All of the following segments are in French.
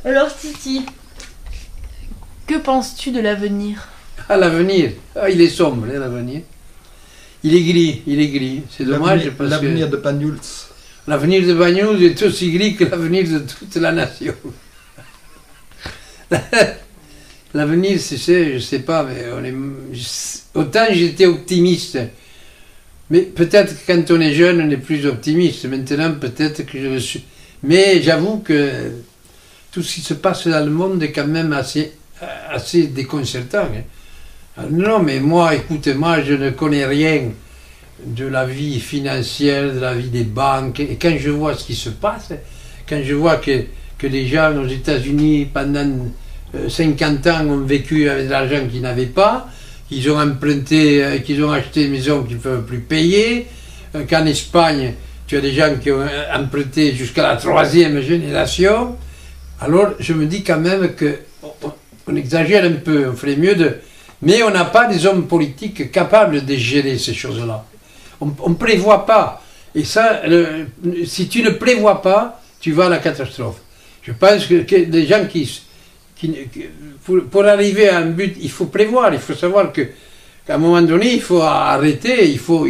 Alors Titi, que penses-tu de l'avenir? Ah, l'avenir, ah, il est sombre, hein, l'avenir. Il est gris. C'est dommage parce que... L'avenir de Banyuls. L'avenir de Banyuls est aussi gris que l'avenir de toute la nation. L'avenir, je sais pas, mais autant j'étais optimiste. Mais peut-être que quand on est jeune, on est plus optimiste. Maintenant, peut-être que je le suis. Mais j'avoue que tout ce qui se passe dans le monde est quand même assez déconcertant. Hein. Alors, non, mais moi, écoutez-moi, je ne connais rien de la vie financière, de la vie des banques. Et quand je vois ce qui se passe, quand je vois que les gens aux États-Unis, pendant 50 ans, ont vécu avec de l'argent qu'ils n'avaient pas, qu'ils ont emprunté, qu'ils ont acheté une maison qu'ils ne peuvent plus payer, qu'en Espagne, tu as des gens qui ont emprunté jusqu'à la 3e génération. Alors, je me dis quand même qu'on exagère un peu, on ferait mieux de... Mais on n'a pas des hommes politiques capables de gérer ces choses-là. On ne prévoit pas. Et ça, si tu ne prévois pas, tu vas à la catastrophe. Je pense que les gens pour arriver à un but, il faut prévoir, il faut savoir qu'à un moment donné, il faut arrêter, il faut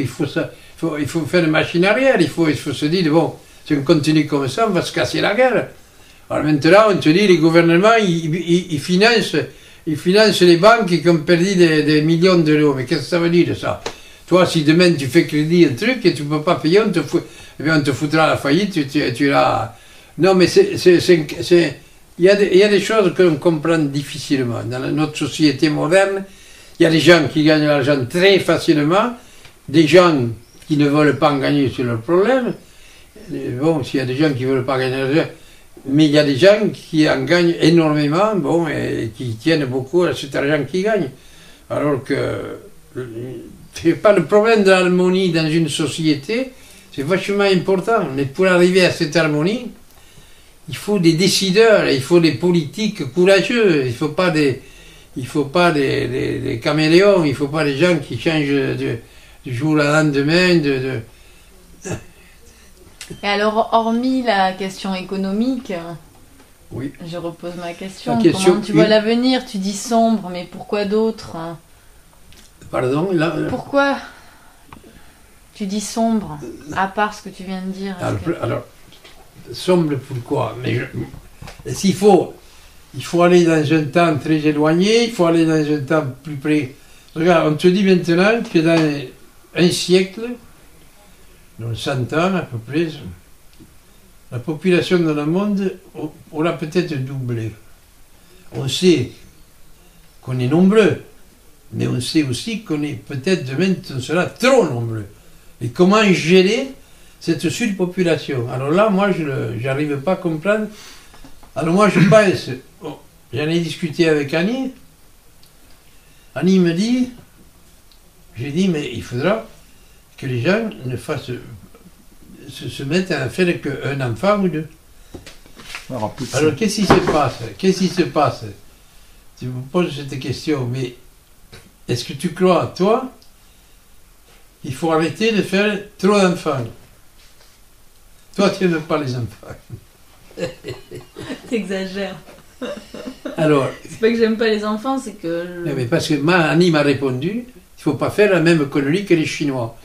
faire une machine arrière, il faut se dire, bon, si on continue comme ça, on va se casser la gueule. Alors maintenant, on te dit, les gouvernements, ils financent les banques qui ont perdu des millions d'euros. Mais qu'est-ce que ça veut dire, ça? Toi, si demain tu fais crédit un truc et tu ne peux pas payer, on te foutra à la faillite, tu l'as... Non, mais il y a des choses qu'on comprend difficilement. Dans notre société moderne, il y a des gens qui gagnent l'argent très facilement, des gens qui ne veulent pas en gagner sur leurs problèmes. Bon, s'il y a des gens qui ne veulent pas gagner l'argent, mais il y a des gens qui en gagnent énormément, bon, et qui tiennent beaucoup à cet argent qu'ils gagnent. Alors que c'est pas le problème de l'harmonie dans une société, c'est vachement important. Mais pour arriver à cette harmonie, il faut des décideurs, il faut des politiques courageux, il ne faut pas des caméléons, il ne faut pas des gens qui changent du jour au lendemain. Et alors, hormis la question économique, oui. Je repose ma question. Comment tu vois l'avenir? Tu dis sombre, mais pourquoi d'autre? Pardon, pourquoi tu dis sombre, à part ce que tu viens de dire? Alors sombre pourquoi? Mais il faut aller dans un temps très éloigné, il faut aller dans un temps plus près. Regarde, on te dit maintenant que dans un siècle, dans 100 ans à peu près, la population dans le monde aura peut-être doublé. On sait qu'on est nombreux, mais on sait aussi qu'on est peut-être demain on sera trop nombreux. Et comment gérer cette surpopulation? Alors là, moi, je n'arrive pas à comprendre. Alors moi, je pense, j'en ai discuté avec Annie. Annie me dit, j'ai dit, mais il faudra que les gens se mettent à faire qu'un enfant ou deux. Alors qu'est-ce qui se passe? Tu me poses cette question, mais est-ce que tu crois, toi, il faut arrêter de faire trop d'enfants? Toi, tu n'aimes pas les enfants. T'exagères. Alors... C'est pas que j'aime pas les enfants, c'est que... Mais parce que Annie m'a répondu, il ne faut pas faire la même connerie que les Chinois.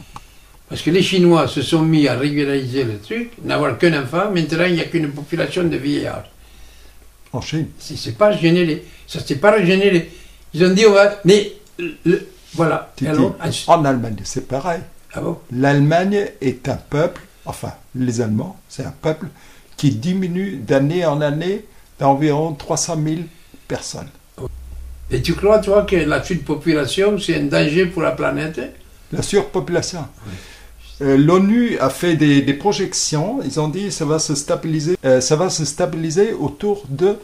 Parce que les Chinois se sont mis à régulariser le truc, n'avoir qu'un enfant, maintenant il n'y a qu'une population de vieillards. En Chine? C'est pas généré. Ça s'est pas régénéré. Ils ont dit, on va... Mais, voilà. Alors, en Allemagne, c'est pareil. Ah bon? L'Allemagne est un peuple, enfin, les Allemands, c'est un peuple qui diminue d'année en année d'environ 300 000 personnes. Et tu crois, toi, que la surpopulation, c'est un danger pour la planète? La surpopulation. Oui. L'ONU a fait des projections, ils ont dit que ça va se stabiliser autour de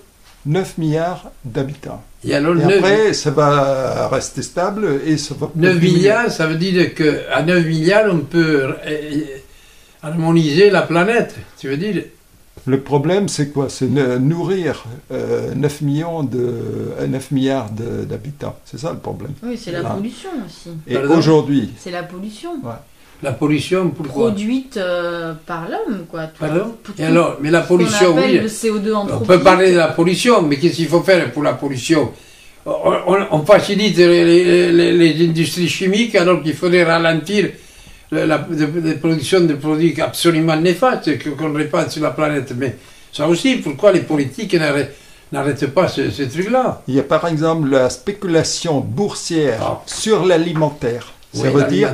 9 milliards d'habitants. Et après, ça va rester stable et ça va... 9 milliards, ça veut dire qu'à 9 milliards, on peut harmoniser la planète, tu veux dire? Le problème, c'est quoi? C'est nourrir 9 milliards d'habitants. C'est ça le problème. Oui, c'est la pollution aussi. Et aujourd'hui... C'est la pollution. Ouais. La pollution, pourquoi? Produite par l'homme, quoi. Pardon? Et alors, mais la pollution, oui. Le CO2 on peut parler de la pollution, mais qu'est-ce qu'il faut faire pour la pollution? On facilite les industries chimiques alors qu'il faudrait ralentir la production de produits absolument néfastes qu'on répand sur la planète. Mais ça aussi, pourquoi les politiques n'arrêtent pas ce truc-là? Il y a par exemple la spéculation boursière sur l'alimentaire. Ça veut dire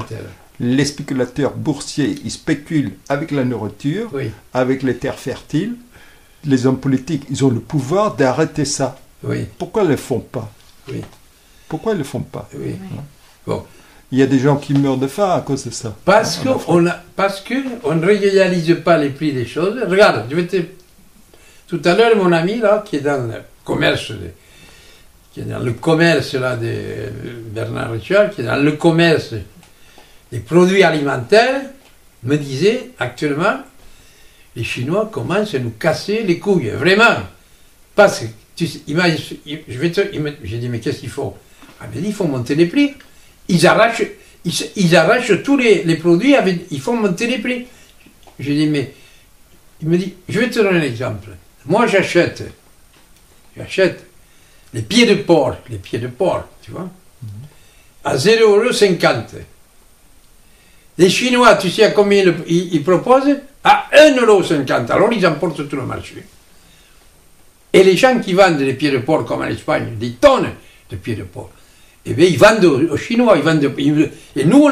les spéculateurs boursiers, ils spéculent avec la nourriture, avec les terres fertiles. Les hommes politiques, ils ont le pouvoir d'arrêter ça. Pourquoi ils ne le font pas? Pourquoi ils ne le font pas? Bon. Il y a des gens qui meurent de faim à cause de ça. Parce qu'on ne réalise pas les prix des choses. Regarde, tout à l'heure, mon ami là, qui est dans le commerce, là, de Bernard Richard, qui est dans le commerce des produits alimentaires, me disait actuellement, les Chinois commencent à nous casser les couilles, vraiment. Parce que, j'ai dit, mais qu'est-ce qu'ils font? Ah, il dit, il faut monter les prix. Ils arrachent tous les produits, ils font monter les prix. J'ai dit, mais, il me dit, je vais te donner un exemple. Moi, j'achète les pieds de porc, tu vois, à 0,50 €. Les Chinois, tu sais à combien ils proposent? À 1,50 €. Alors, ils emportent tout le marché. Et les gens qui vendent les pieds de porc, comme en Espagne, des tonnes de pieds de porc, eh bien, ils vendent aux Chinois. Et nous,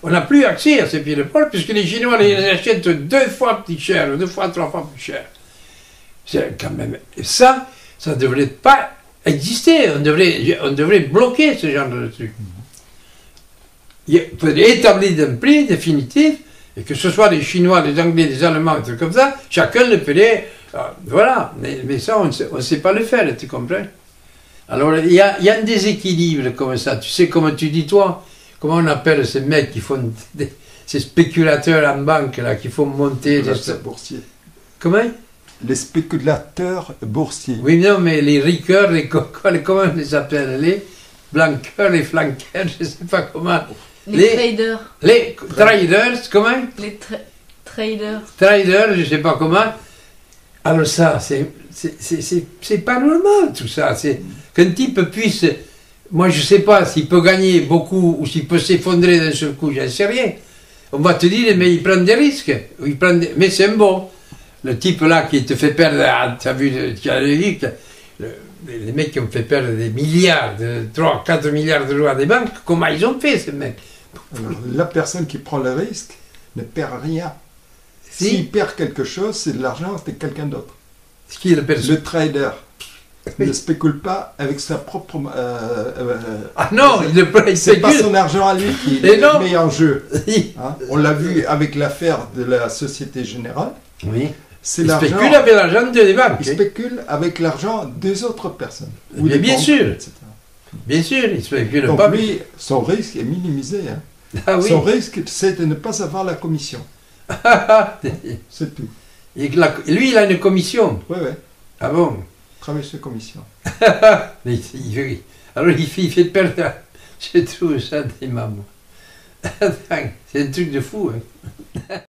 on n'a plus accès à ces pieds de porc, puisque les Chinois les achètent 2 fois plus cher, 2 fois, 3 fois plus cher. C'est quand même... Ça ne devrait pas exister. On devrait bloquer ce genre de truc. Il faudrait établir un prix définitif, et que ce soit des Chinois, des Anglais, des Allemands, un truc comme ça, chacun le paierait. Voilà. Mais ça, on ne sait pas le faire, tu comprends? Alors, il y a un déséquilibre comme ça. Tu sais, comme tu dis, toi, comment on appelle ces mecs qui font ces spéculateurs en banque, là, qui font monter... Les boursiers. Comment? Les spéculateurs boursiers. Oui, non, mais les riqueurs, comment on les appelle? Les blanqueurs, les flanqueurs, je ne sais pas comment. Les traders. Les traders, comment? Les traders. Traders, je ne sais pas comment. Alors ça, c'est pas normal, tout ça. Qu'un type puisse... Moi, je ne sais pas s'il peut gagner beaucoup ou s'il peut s'effondrer d'un seul coup, j'en sais rien. On va te dire, mais il prend des risques. Mais c'est un bon. Le type là qui te fait perdre, tu as vu, les mecs qui ont fait perdre des milliards, 3-4 milliards d'euros à des banques, comment ils ont fait, ces mecs? Alors, la personne qui prend le risque ne perd rien. S'il perd quelque chose, c'est de l'argent de quelqu'un d'autre. Qui est le personne? Le trader ne spécule pas avec sa propre... ah non, c'est pas son argent à lui qui met en jeu. Hein? On l'a vu avec l'affaire de la Société Générale. Oui. Il spécule avec l'argent des banques. Il spécule avec l'argent des autres personnes. Mais bien sûr. Etc. Bien sûr, il spécule donc pas. Lui, son risque est minimisé. Hein. Ah, oui. Son risque, c'est de ne pas avoir la commission. C'est tout. Et lui, il a une commission. Oui, oui. Ah bon? Travaille sur commission. Alors il fait perdre. Je trouve ça des mamans. C'est un truc de fou. Hein.